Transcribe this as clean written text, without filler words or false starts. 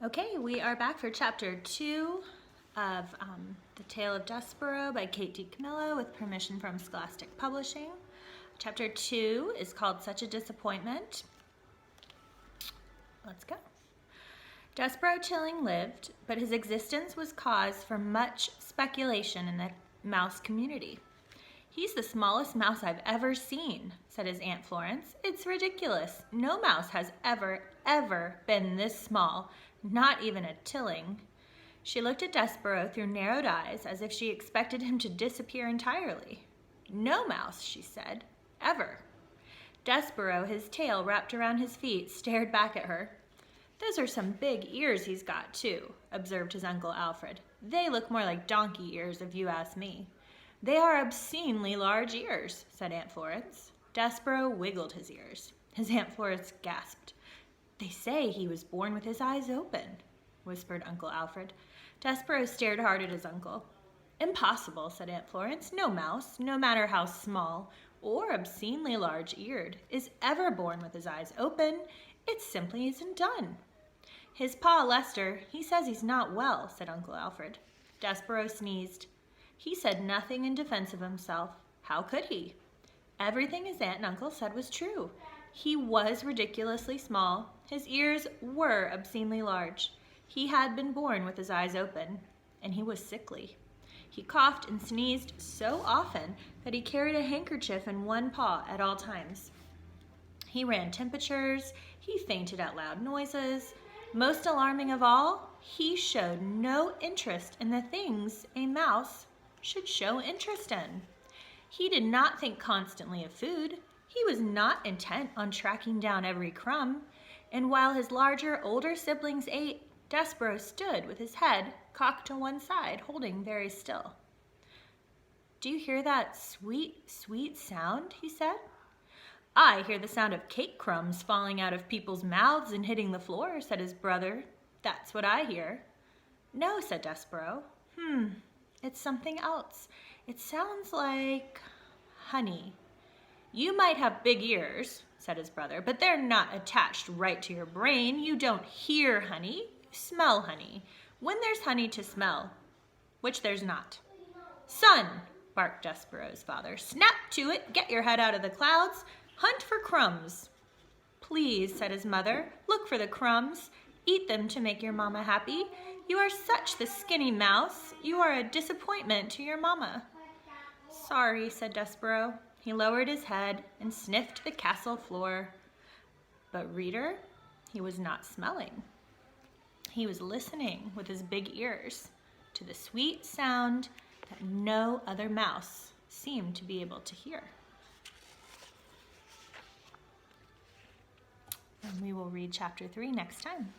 Okay, we are back for chapter 2 of The Tale of Despereaux by Kate D. Camillo with permission from Scholastic Publishing. Chapter 2 is called Such a Disappointment. Let's go. Despereaux Chilling lived, but his existence was cause for much speculation in the mouse community. "He's the smallest mouse I've ever seen," said his Aunt Florence. "It's ridiculous. No mouse has ever been this small, not even a Tilling." She looked at Despereaux through narrowed eyes as if she expected him to disappear entirely. "No mouse," she said, "ever." Despereaux, his tail wrapped around his feet, stared back at her. "Those are some big ears he's got, too," observed his Uncle Alfred. "They look more like donkey ears, if you ask me." "They are obscenely large ears," said Aunt Florence. Despereaux wiggled his ears. His Aunt Florence gasped. "They say he was born with his eyes open," whispered Uncle Alfred. Despereaux stared hard at his uncle. "Impossible," said Aunt Florence. "No mouse, no matter how small or obscenely large-eared, is ever born with his eyes open. It simply isn't done." "His pa, Lester, he says he's not well," said Uncle Alfred. Despereaux sneezed. He said nothing in defense of himself. How could he? Everything his aunt and uncle said was true. He was ridiculously small. His ears were obscenely large. He had been born with his eyes open, and he was sickly. He coughed and sneezed so often that he carried a handkerchief in one paw at all times. He ran temperatures. He fainted at loud noises. Most alarming of all, he showed no interest in the things a mouse should show interest in. He did not think constantly of food. He was not intent on tracking down every crumb. And while his larger, older siblings ate, Despereaux stood with his head cocked to one side, holding very still. "Do you hear that sweet, sweet sound?" he said. "I hear the sound of cake crumbs falling out of people's mouths and hitting the floor," said his brother. "That's what I hear." "No," said Despereaux. It's something else. It sounds like honey." "You might have big ears," said his brother, "but they're not attached right to your brain. You don't hear honey, you smell honey. When there's honey to smell, which there's not." "Son," barked Despereaux's father, "snap to it, get your head out of the clouds, hunt for crumbs." "Please," said his mother, "look for the crumbs. Eat them to make your mama happy. You are such the skinny mouse. You are a disappointment to your mama." "Sorry," said Despereaux. He lowered his head and sniffed the castle floor. But reader, he was not smelling. He was listening with his big ears to the sweet sound that no other mouse seemed to be able to hear. And we will read chapter 3 next time.